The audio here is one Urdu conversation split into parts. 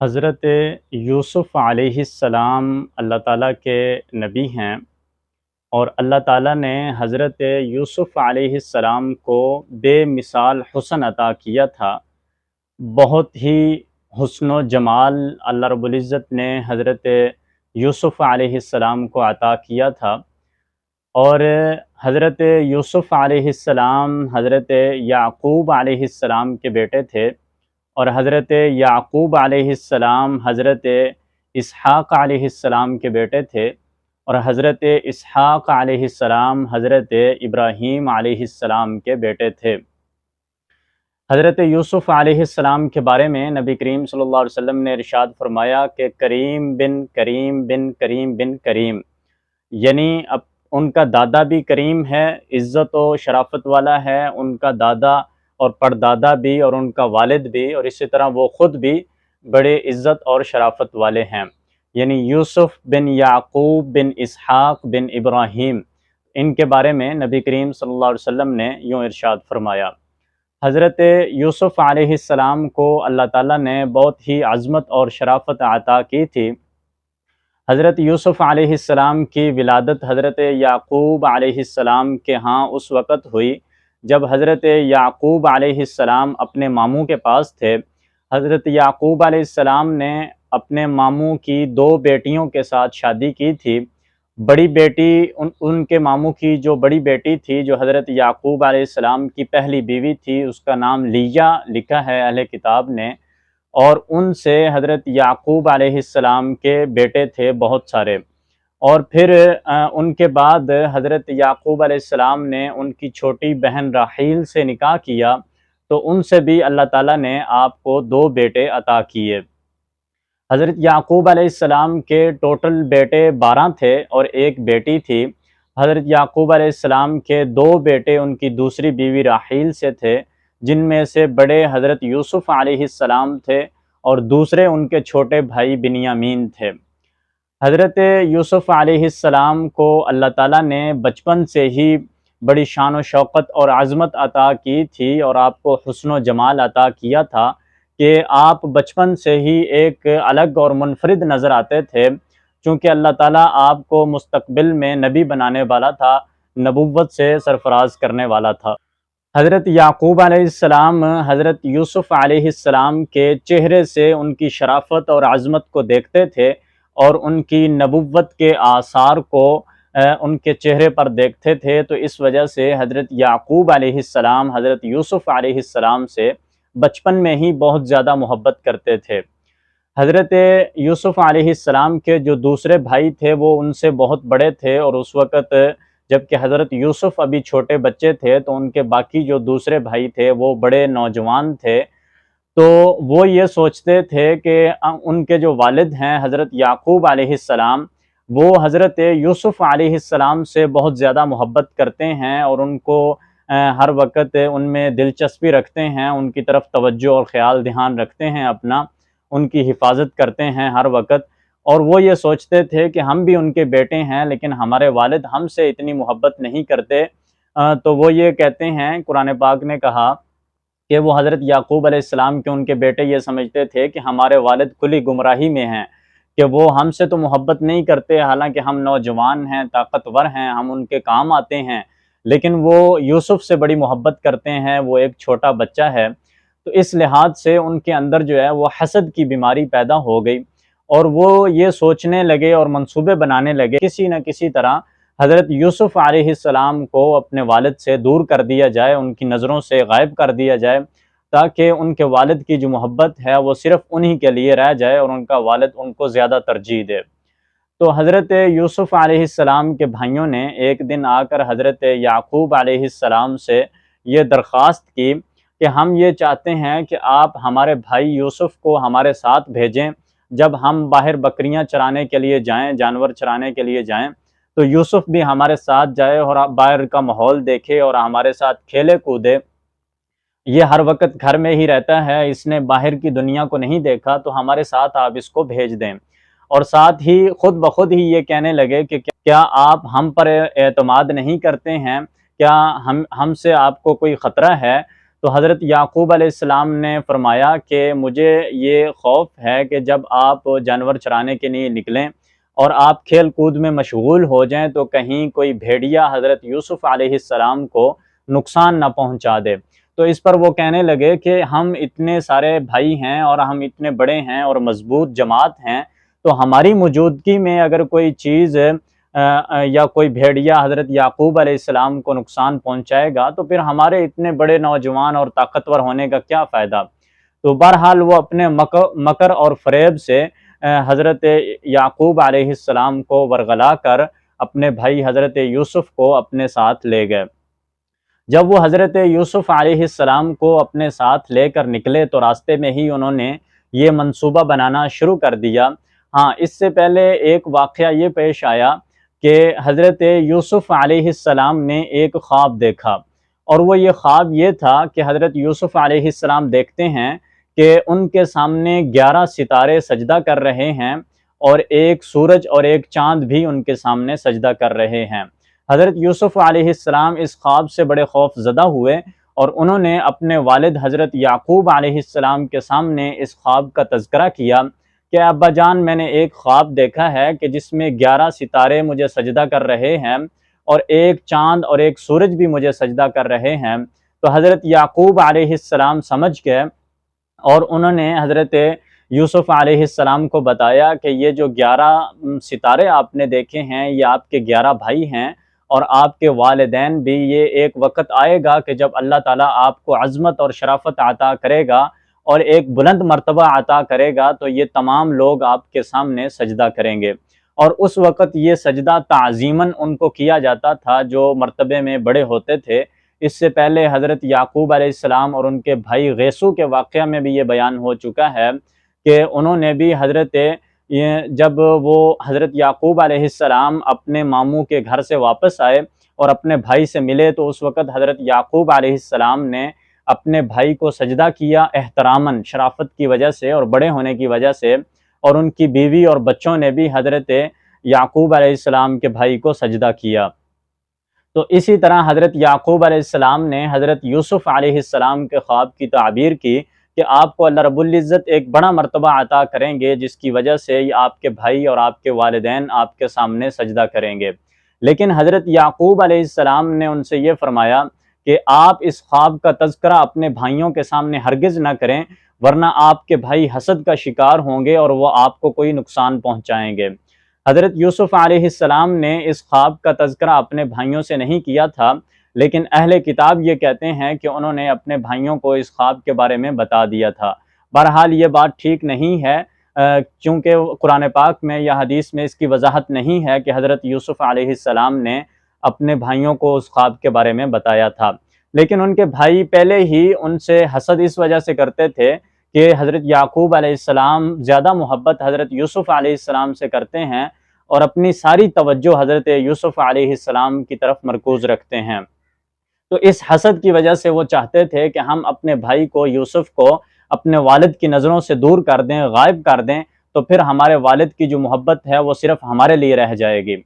حضرت یوسف علیہ السلام اللہ تعالیٰ کے نبی ہیں، اور اللہ تعالیٰ نے حضرت یوسف علیہ السلام کو بے مثال حسن عطا کیا تھا۔ بہت ہی حسن و جمال اللہ رب العزت نے حضرت یوسف علیہ السلام کو عطا کیا تھا، اور حضرت یوسف علیہ السلام حضرت یعقوب علیہ السلام کے بیٹے تھے، اور حضرت یعقوب علیہ السلام حضرت اسحاق علیہ السلام کے بیٹے تھے، اور حضرت اسحاق علیہ السلام حضرت ابراہیم علیہ السلام کے بیٹے تھے۔ حضرت یوسف علیہ السلام کے بارے میں نبی کریم صلی اللہ علیہ وسلم نے ارشاد فرمایا کہ کریم بن کریم بن کریم بن کریم، یعنی ان کا دادا بھی کریم ہے، عزت و شرافت والا ہے، ان کا دادا اور پردادا بھی، اور ان کا والد بھی، اور اسی طرح وہ خود بھی بڑے عزت اور شرافت والے ہیں، یعنی یوسف بن یعقوب بن اسحاق بن ابراہیم، ان کے بارے میں نبی کریم صلی اللہ علیہ وسلم نے یوں ارشاد فرمایا۔ حضرت یوسف علیہ السلام کو اللہ تعالیٰ نے بہت ہی عظمت اور شرافت عطا کی تھی۔ حضرت یوسف علیہ السلام کی ولادت حضرت یعقوب علیہ السلام کے ہاں اس وقت ہوئی جب حضرت یعقوب علیہ السلام اپنے ماموں کے پاس تھے۔ حضرت یعقوب علیہ السلام نے اپنے ماموں کی دو بیٹیوں کے ساتھ شادی کی تھی۔ بڑی بیٹی ان کے ماموں کی جو بڑی بیٹی تھی، جو حضرت یعقوب علیہ السلام کی پہلی بیوی تھی، اس کا نام لیا لکھا ہے اہل کتاب نے، اور ان سے حضرت یعقوب علیہ السلام کے بیٹے تھے بہت سارے۔ اور پھر ان کے بعد حضرت یعقوب علیہ السلام نے ان کی چھوٹی بہن راحیل سے نکاح کیا، تو ان سے بھی اللہ تعالیٰ نے آپ کو دو بیٹے عطا کیے۔ حضرت یعقوب علیہ السلام کے ٹوٹل بیٹے 12 تھے اور ایک بیٹی تھی۔ حضرت یعقوب علیہ السلام کے دو بیٹے ان کی دوسری بیوی راحیل سے تھے، جن میں سے بڑے حضرت یوسف علیہ السلام تھے اور دوسرے ان کے چھوٹے بھائی بنیامین تھے۔ حضرت یوسف علیہ السلام کو اللہ تعالیٰ نے بچپن سے ہی بڑی شان و شوقت اور عظمت عطا کی تھی، اور آپ کو حسن و جمال عطا کیا تھا کہ آپ بچپن سے ہی ایک الگ اور منفرد نظر آتے تھے، چونکہ اللہ تعالیٰ آپ کو مستقبل میں نبی بنانے والا تھا، نبوت سے سرفراز کرنے والا تھا۔ حضرت یعقوب علیہ السلام حضرت یوسف علیہ السلام کے چہرے سے ان کی شرافت اور عظمت کو دیکھتے تھے، اور ان کی نبوت کے آثار کو ان کے چہرے پر دیکھتے تھے، تو اس وجہ سے حضرت یعقوب علیہ السلام حضرت یوسف علیہ السلام سے بچپن میں ہی بہت زیادہ محبت کرتے تھے۔ حضرت یوسف علیہ السلام کے جو دوسرے بھائی تھے وہ ان سے بہت بڑے تھے، اور اس وقت جبکہ حضرت یوسف ابھی چھوٹے بچے تھے، تو ان کے باقی جو دوسرے بھائی تھے وہ بڑے نوجوان تھے، تو وہ یہ سوچتے تھے کہ ان کے جو والد ہیں حضرت یعقوب علیہ السلام، وہ حضرت یوسف علیہ السلام سے بہت زیادہ محبت کرتے ہیں، اور ان کو ہر وقت ان میں دلچسپی رکھتے ہیں، ان کی طرف توجہ اور خیال دھیان رکھتے ہیں اپنا، ان کی حفاظت کرتے ہیں ہر وقت۔ اور وہ یہ سوچتے تھے کہ ہم بھی ان کے بیٹے ہیں، لیکن ہمارے والد ہم سے اتنی محبت نہیں کرتے، تو وہ یہ کہتے ہیں، قرآن پاک نے کہا کہ وہ حضرت یعقوب علیہ السلام کے ان کے بیٹے یہ سمجھتے تھے کہ ہمارے والد کھلی گمراہی میں ہیں، کہ وہ ہم سے تو محبت نہیں کرتے، حالانکہ ہم نوجوان ہیں، طاقتور ہیں، ہم ان کے کام آتے ہیں، لیکن وہ یوسف سے بڑی محبت کرتے ہیں، وہ ایک چھوٹا بچہ ہے۔ تو اس لحاظ سے ان کے اندر جو ہے وہ حسد کی بیماری پیدا ہو گئی، اور وہ یہ سوچنے لگے اور منصوبے بنانے لگے کسی نہ کسی طرح حضرت یوسف علیہ السلام کو اپنے والد سے دور کر دیا جائے، ان کی نظروں سے غائب کر دیا جائے، تاکہ ان کے والد کی جو محبت ہے وہ صرف انہی کے لیے رہ جائے، اور ان کا والد ان کو زیادہ ترجیح دے۔ تو حضرت یوسف علیہ السلام کے بھائیوں نے ایک دن آ کر حضرت یعقوب علیہ السلام سے یہ درخواست کی کہ ہم یہ چاہتے ہیں کہ آپ ہمارے بھائی یوسف کو ہمارے ساتھ بھیجیں، جب ہم باہر بکریاں چرانے کے لیے جائیں، جانور چرانے کے لیے جائیں، تو یوسف بھی ہمارے ساتھ جائے اور باہر کا ماحول دیکھے اور ہمارے ساتھ کھیلے کودے۔ یہ ہر وقت گھر میں ہی رہتا ہے، اس نے باہر کی دنیا کو نہیں دیکھا، تو ہمارے ساتھ آپ اس کو بھیج دیں۔ اور ساتھ ہی خود بخود ہی یہ کہنے لگے کہ کیا آپ ہم پر اعتماد نہیں کرتے ہیں؟ کیا ہم سے آپ کو کوئی خطرہ ہے؟ تو حضرت یعقوب علیہ السلام نے فرمایا کہ مجھے یہ خوف ہے کہ جب آپ جانور چرانے کے لیے نکلیں اور آپ کھیل کود میں مشغول ہو جائیں تو کہیں کوئی بھیڑیا حضرت یوسف علیہ السلام کو نقصان نہ پہنچا دے۔ تو اس پر وہ کہنے لگے کہ ہم اتنے سارے بھائی ہیں اور ہم اتنے بڑے ہیں اور مضبوط جماعت ہیں، تو ہماری موجودگی میں اگر کوئی چیز یا کوئی بھیڑیا حضرت یعقوب علیہ السلام کو نقصان پہنچائے گا تو پھر ہمارے اتنے بڑے نوجوان اور طاقتور ہونے کا کیا فائدہ۔ تو بہرحال وہ اپنے مکر اور فریب سے حضرت یعقوب علیہ السلام کو ورغلا کر اپنے بھائی حضرت یوسف کو اپنے ساتھ لے گئے۔ جب وہ حضرت یوسف علیہ السلام کو اپنے ساتھ لے کر نکلے تو راستے میں ہی انہوں نے یہ منصوبہ بنانا شروع کر دیا۔ ہاں، اس سے پہلے ایک واقعہ یہ پیش آیا کہ حضرت یوسف علیہ السلام نے ایک خواب دیکھا، اور وہ یہ خواب یہ تھا کہ حضرت یوسف علیہ السلام دیکھتے ہیں کہ ان کے سامنے 11 ستارے سجدہ کر رہے ہیں اور ایک سورج اور ایک چاند بھی ان کے سامنے سجدہ کر رہے ہیں۔ حضرت یوسف علیہ السلام اس خواب سے بڑے خوف زدہ ہوئے اور انہوں نے اپنے والد حضرت یعقوب علیہ السلام کے سامنے اس خواب کا تذکرہ کیا کہ ابا جان، میں نے ایک خواب دیکھا ہے کہ جس میں 11 ستارے مجھے سجدہ کر رہے ہیں اور ایک چاند اور ایک سورج بھی مجھے سجدہ کر رہے ہیں۔ تو حضرت یعقوب علیہ السلام سمجھ گئے اور انہوں نے حضرت یوسف علیہ السلام کو بتایا کہ یہ جو 11 ستارے آپ نے دیکھے ہیں یہ آپ کے 11 بھائی ہیں، اور آپ کے والدین بھی، یہ ایک وقت آئے گا کہ جب اللہ تعالیٰ آپ کو عظمت اور شرافت عطا کرے گا اور ایک بلند مرتبہ عطا کرے گا تو یہ تمام لوگ آپ کے سامنے سجدہ کریں گے۔ اور اس وقت یہ سجدہ تعظیماً ان کو کیا جاتا تھا جو مرتبے میں بڑے ہوتے تھے۔ اس سے پہلے حضرت یعقوب علیہ السلام اور ان کے بھائی غیسو کے واقعہ میں بھی یہ بیان ہو چکا ہے کہ انہوں نے بھی جب وہ حضرت یعقوب علیہ السلام اپنے ماموں کے گھر سے واپس آئے اور اپنے بھائی سے ملے تو اس وقت حضرت یعقوب علیہ السلام نے اپنے بھائی کو سجدہ کیا احتراماً، شرافت کی وجہ سے اور بڑے ہونے کی وجہ سے، اور ان کی بیوی اور بچوں نے بھی حضرت یعقوب علیہ السلام کے بھائی کو سجدہ کیا۔ تو اسی طرح حضرت یعقوب علیہ السلام نے حضرت یوسف علیہ السلام کے خواب کی تعبیر کی کہ آپ کو اللہ رب العزت ایک بڑا مرتبہ عطا کریں گے جس کی وجہ سے آپ کے بھائی اور آپ کے والدین آپ کے سامنے سجدہ کریں گے۔ لیکن حضرت یعقوب علیہ السلام نے ان سے یہ فرمایا کہ آپ اس خواب کا تذکرہ اپنے بھائیوں کے سامنے ہرگز نہ کریں، ورنہ آپ کے بھائی حسد کا شکار ہوں گے اور وہ آپ کو کوئی نقصان پہنچائیں گے۔ حضرت یوسف علیہ السلام نے اس خواب کا تذکرہ اپنے بھائیوں سے نہیں کیا تھا، لیکن اہل کتاب یہ کہتے ہیں کہ انہوں نے اپنے بھائیوں کو اس خواب کے بارے میں بتا دیا تھا۔ بہرحال یہ بات ٹھیک نہیں ہے، چونکہ قرآن پاک میں یا حدیث میں اس کی وضاحت نہیں ہے کہ حضرت یوسف علیہ السلام نے اپنے بھائیوں کو اس خواب کے بارے میں بتایا تھا، لیکن ان کے بھائی پہلے ہی ان سے حسد اس وجہ سے کرتے تھے کہ حضرت یعقوب علیہ السلام زیادہ محبت حضرت یوسف علیہ السلام سے کرتے ہیں اور اپنی ساری توجہ حضرت یوسف علیہ السلام کی طرف مرکوز رکھتے ہیں۔ تو اس حسد کی وجہ سے وہ چاہتے تھے کہ ہم اپنے بھائی کو، یوسف کو، اپنے والد کی نظروں سے دور کر دیں، غائب کر دیں، تو پھر ہمارے والد کی جو محبت ہے وہ صرف ہمارے لیے رہ جائے گی۔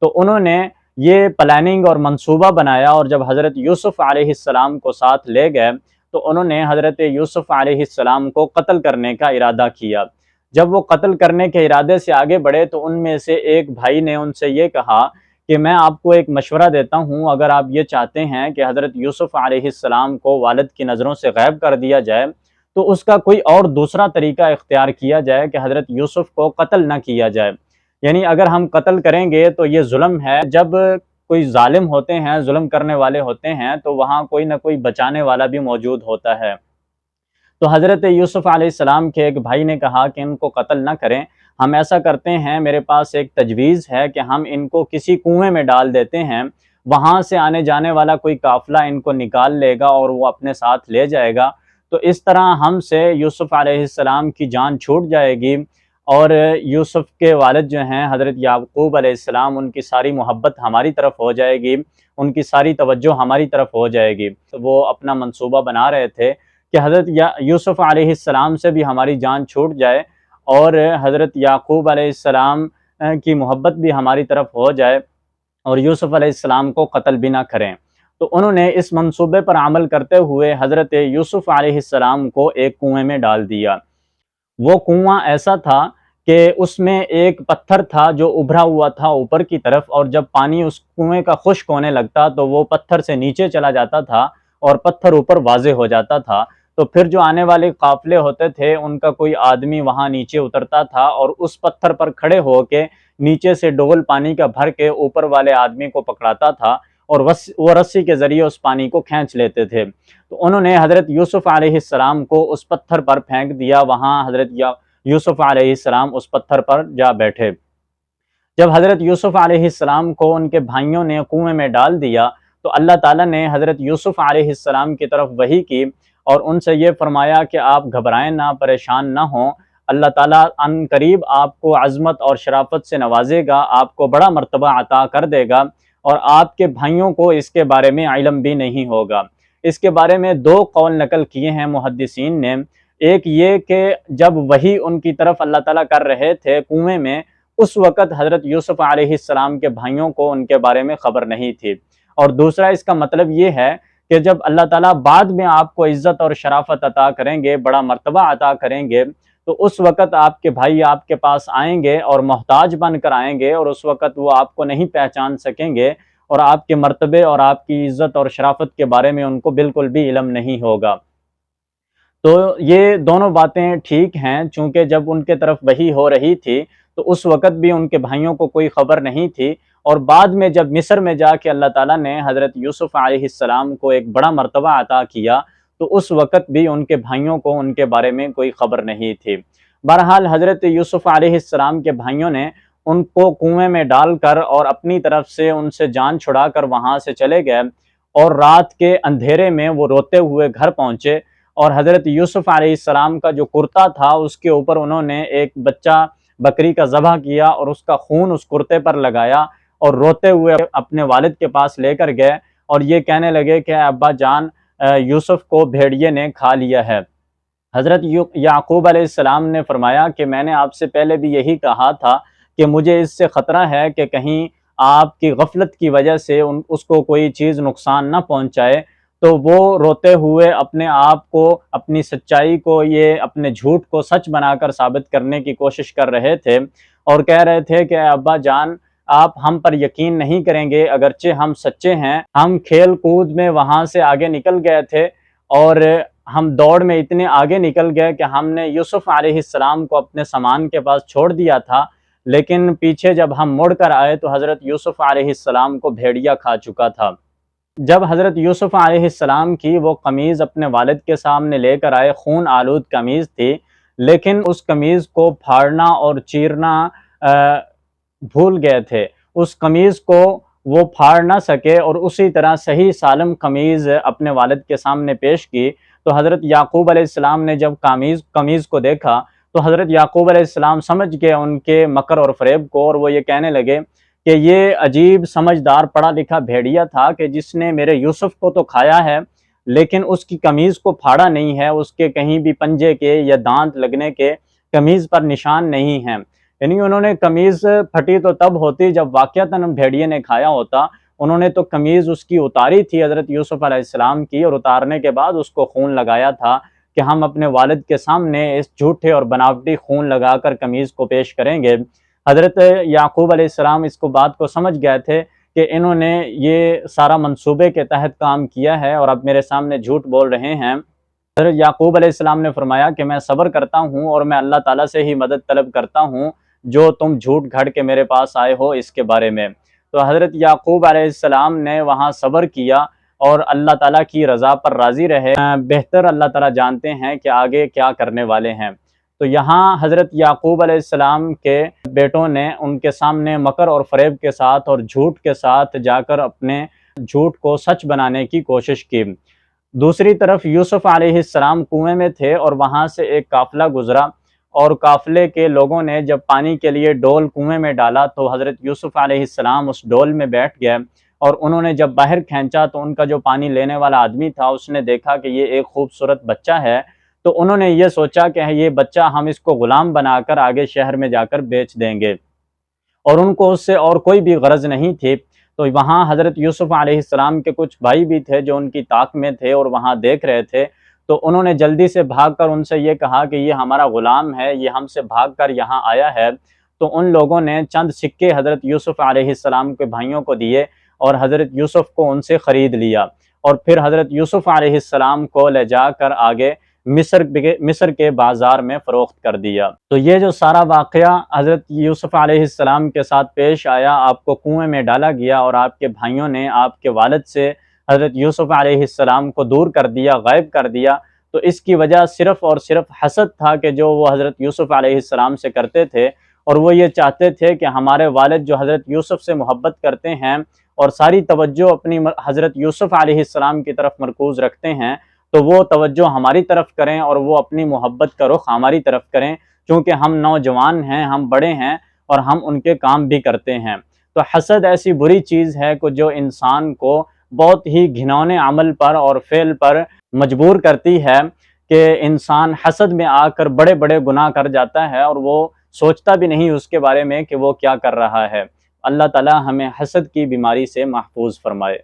تو انہوں نے یہ پلاننگ اور منصوبہ بنایا، اور جب حضرت یوسف علیہ السلام کو ساتھ لے گئے تو انہوں نے حضرت یوسف علیہ السلام کو قتل کرنے کا ارادہ کیا۔ جب وہ قتل کرنے کے ارادے سے آگے بڑھے تو ان میں سے ایک بھائی نے ان سے یہ کہا کہ میں آپ کو ایک مشورہ دیتا ہوں، اگر آپ یہ چاہتے ہیں کہ حضرت یوسف علیہ السلام کو والد کی نظروں سے غائب کر دیا جائے تو اس کا کوئی اور دوسرا طریقہ اختیار کیا جائے کہ حضرت یوسف کو قتل نہ کیا جائے۔ یعنی اگر ہم قتل کریں گے تو یہ ظلم ہے، جب کوئی ظالم ہوتے ہیں، ظلم کرنے والے ہوتے ہیں تو وہاں کوئی نہ کوئی بچانے والا بھی موجود ہوتا ہے۔ تو حضرت یوسف علیہ السلام کے ایک بھائی نے کہا کہ ان کو قتل نہ کریں، ہم ایسا کرتے ہیں، میرے پاس ایک تجویز ہے کہ ہم ان کو کسی کنویں میں ڈال دیتے ہیں، وہاں سے آنے جانے والا کوئی قافلہ ان کو نکال لے گا اور وہ اپنے ساتھ لے جائے گا، تو اس طرح ہم سے یوسف علیہ السلام کی جان چھوٹ جائے گی، اور یوسف کے والد جو ہیں حضرت یعقوب علیہ السلام، ان کی ساری محبت ہماری طرف ہو جائے گی، ان کی ساری توجہ ہماری طرف ہو جائے گی۔ تو وہ اپنا منصوبہ بنا رہے تھے کہ حضرت یوسف علیہ السلام سے بھی ہماری جان چھوٹ جائے اور حضرت یعقوب علیہ السلام کی محبت بھی ہماری طرف ہو جائے اور یوسف علیہ السلام کو قتل بھی نہ کریں۔ تو انہوں نے اس منصوبے پر عمل کرتے ہوئے حضرت یوسف علیہ السلام کو ایک کنویں میں ڈال دیا۔ وہ کنواں ایسا تھا کہ اس میں ایک پتھر تھا جو ابھرا ہوا تھا اوپر کی طرف، اور جب پانی اس کنویں کا خشک ہونے لگتا تو وہ پتھر سے نیچے چلا جاتا تھا اور پتھر اوپر واضح ہو جاتا تھا۔ تو پھر جو آنے والے قافلے ہوتے تھے ان کا کوئی آدمی وہاں نیچے اترتا تھا اور اس پتھر پر کھڑے ہو کے نیچے سے ڈول پانی کا بھر کے اوپر والے آدمی کو پکڑاتا تھا اور وہ رسی کے ذریعے اس پانی کو کھینچ لیتے تھے۔ تو انہوں نے حضرت یوسف علیہ السلام کو اس پتھر پر پھینک دیا، وہاں حضرت یوسف علیہ السلام اس پتھر پر جا بیٹھے۔ جب حضرت یوسف علیہ السلام کو ان کے بھائیوں نے کنویں میں ڈال دیا تو اللہ تعالیٰ نے حضرت یوسف علیہ السلام کی طرف وحی کی اور ان سے یہ فرمایا کہ آپ گھبرائیں نہ، پریشان نہ ہوں، اللہ تعالیٰ ان قریب آپ کو عظمت اور شرافت سے نوازے گا، آپ کو بڑا مرتبہ عطا کر دے گا، اور آپ کے بھائیوں کو اس کے بارے میں علم بھی نہیں ہوگا۔ اس کے بارے میں دو قول نقل کیے ہیں محدثین نے۔ ایک یہ کہ جب وحی ان کی طرف اللہ تعالیٰ کر رہے تھے کنویں میں، اس وقت حضرت یوسف علیہ السلام کے بھائیوں کو ان کے بارے میں خبر نہیں تھی، اور دوسرا اس کا مطلب یہ ہے کہ جب اللہ تعالیٰ بعد میں آپ کو عزت اور شرافت عطا کریں گے، بڑا مرتبہ عطا کریں گے، تو اس وقت آپ کے بھائی آپ کے پاس آئیں گے اور محتاج بن کر آئیں گے، اور اس وقت وہ آپ کو نہیں پہچان سکیں گے اور آپ کے مرتبے اور آپ کی عزت اور شرافت کے بارے میں ان کو بالکل بھی علم نہیں ہوگا۔ تو یہ دونوں باتیں ٹھیک ہیں، چونکہ جب ان کے طرف وحی ہو رہی تھی تو اس وقت بھی ان کے بھائیوں کو کوئی خبر نہیں تھی، اور بعد میں جب مصر میں جا کے اللہ تعالیٰ نے حضرت یوسف علیہ السلام کو ایک بڑا مرتبہ عطا کیا تو اس وقت بھی ان کے بھائیوں کو ان کے بارے میں کوئی خبر نہیں تھی۔ بہرحال حضرت یوسف علیہ السلام کے بھائیوں نے ان کو کنویں میں ڈال کر اور اپنی طرف سے ان سے جان چھڑا کر وہاں سے چلے گئے، اور رات کے اندھیرے میں وہ روتے ہوئے گھر پہنچے، اور حضرت یوسف علیہ السلام کا جو کرتا تھا اس کے اوپر انہوں نے ایک بچہ بکری کا ذبح کیا اور اس کا خون اس کرتے پر لگایا، اور روتے ہوئے اپنے والد کے پاس لے کر گئے اور یہ کہنے لگے کہ ابا جان، یوسف کو بھیڑیے نے کھا لیا ہے۔ حضرت یعقوب علیہ السلام نے فرمایا کہ میں نے آپ سے پہلے بھی یہی کہا تھا کہ مجھے اس سے خطرہ ہے کہ کہیں آپ کی غفلت کی وجہ سے اس کو کوئی چیز نقصان نہ پہنچائے۔ تو وہ روتے ہوئے اپنے آپ کو، اپنی سچائی کو، یہ اپنے جھوٹ کو سچ بنا کر ثابت کرنے کی کوشش کر رہے تھے، اور کہہ رہے تھے کہ ابا جان، آپ ہم پر یقین نہیں کریں گے، اگرچہ ہم سچے ہیں، ہم کھیل کود میں وہاں سے آگے نکل گئے تھے، اور ہم دوڑ میں اتنے آگے نکل گئے کہ ہم نے یوسف علیہ السلام کو اپنے سامان کے پاس چھوڑ دیا تھا، لیکن پیچھے جب ہم مڑ کر آئے تو حضرت یوسف علیہ السلام کو بھیڑیا کھا چکا تھا۔ جب حضرت یوسف علیہ السلام کی وہ قمیض اپنے والد کے سامنے لے کر آئے، خون آلود قمیض تھی، لیکن اس قمیض کو پھاڑنا اور چیرنا بھول گئے تھے، اس قمیض کو وہ پھاڑ نہ سکے، اور اسی طرح صحیح سالم قمیض اپنے والد کے سامنے پیش کی۔ تو حضرت یعقوب علیہ السلام نے جب قمیض کو دیکھا تو حضرت یعقوب علیہ السلام سمجھ گئے ان کے مکر اور فریب کو، اور وہ یہ کہنے لگے کہ یہ عجیب سمجھدار پڑھا لکھا بھیڑیا تھا کہ جس نے میرے یوسف کو تو کھایا ہے لیکن اس کی قمیض کو پھاڑا نہیں ہے، اس کے کہیں بھی پنجے کے یا دانت لگنے کے قمیض پر نشان نہیں ہیں۔ یعنی انہوں نے قمیض پھٹی تو تب ہوتی جب واقعتاً بھیڑیے نے کھایا ہوتا، انہوں نے تو قمیض اس کی اتاری تھی حضرت یوسف علیہ السلام کی، اور اتارنے کے بعد اس کو خون لگایا تھا کہ ہم اپنے والد کے سامنے اس جھوٹے اور بناوٹی خون لگا کر قمیض کو پیش کریں گے۔ حضرت یعقوب علیہ السلام اس کو بات کو سمجھ گئے تھے کہ انہوں نے یہ سارا منصوبے کے تحت کام کیا ہے اور اب میرے سامنے جھوٹ بول رہے ہیں۔ حضرت یعقوب علیہ السلام نے فرمایا کہ میں صبر کرتا ہوں اور میں اللہ تعالیٰ سے ہی مدد طلب کرتا ہوں جو تم جھوٹ گھڑ کے میرے پاس آئے ہو اس کے بارے میں۔ تو حضرت یعقوب علیہ السلام نے وہاں صبر کیا اور اللہ تعالیٰ کی رضا پر راضی رہے۔ بہتر اللہ تعالیٰ جانتے ہیں کہ آگے کیا کرنے والے ہیں۔ تو یہاں حضرت یعقوب علیہ السلام کے بیٹوں نے ان کے سامنے مکر اور فریب کے ساتھ اور جھوٹ کے ساتھ جا کر اپنے جھوٹ کو سچ بنانے کی کوشش کی۔ دوسری طرف یوسف علیہ السلام کنویں میں تھے اور وہاں سے ایک قافلہ گزرا، اور قافلے کے لوگوں نے جب پانی کے لیے ڈول کنویں میں ڈالا تو حضرت یوسف علیہ السلام اس ڈول میں بیٹھ گئے، اور انہوں نے جب باہر کھینچا تو ان کا جو پانی لینے والا آدمی تھا اس نے دیکھا کہ یہ ایک خوبصورت بچہ ہے، تو انہوں نے یہ سوچا کہ یہ بچہ ہم اس کو غلام بنا کر آگے شہر میں جا کر بیچ دیں گے، اور ان کو اس سے اور کوئی بھی غرض نہیں تھی۔ تو وہاں حضرت یوسف علیہ السلام کے کچھ بھائی بھی تھے جو ان کی طاق میں تھے اور وہاں دیکھ رہے تھے، تو انہوں نے جلدی سے بھاگ کر ان سے یہ کہا کہ یہ ہمارا غلام ہے، یہ ہم سے بھاگ کر یہاں آیا ہے۔ تو ان لوگوں نے چند سکے حضرت یوسف علیہ السلام کے بھائیوں کو دیے اور حضرت یوسف کو ان سے خرید لیا، اور پھر حضرت یوسف علیہ السلام کو لے جا کر آگے مصر کے بازار میں فروخت کر دیا۔ تو یہ جو سارا واقعہ حضرت یوسف علیہ السلام کے ساتھ پیش آیا، آپ کو کنویں میں ڈالا گیا اور آپ کے بھائیوں نے آپ کے والد سے حضرت یوسف علیہ السلام کو دور کر دیا، غائب کر دیا، تو اس کی وجہ صرف اور صرف حسد تھا کہ جو وہ حضرت یوسف علیہ السلام سے کرتے تھے، اور وہ یہ چاہتے تھے کہ ہمارے والد جو حضرت یوسف سے محبت کرتے ہیں اور ساری توجہ اپنی حضرت یوسف علیہ السلام کی طرف مرکوز رکھتے ہیں، تو وہ توجہ ہماری طرف کریں اور وہ اپنی محبت کا رخ ہماری طرف کریں، چونکہ ہم نوجوان ہیں، ہم بڑے ہیں اور ہم ان کے کام بھی کرتے ہیں۔ تو حسد ایسی بری چیز ہے کہ جو انسان کو بہت ہی گھنونے عمل پر اور فعل پر مجبور کرتی ہے کہ انسان حسد میں آ کر بڑے بڑے گناہ کر جاتا ہے اور وہ سوچتا بھی نہیں اس کے بارے میں کہ وہ کیا کر رہا ہے۔ اللہ تعالی ہمیں حسد کی بیماری سے محفوظ فرمائے۔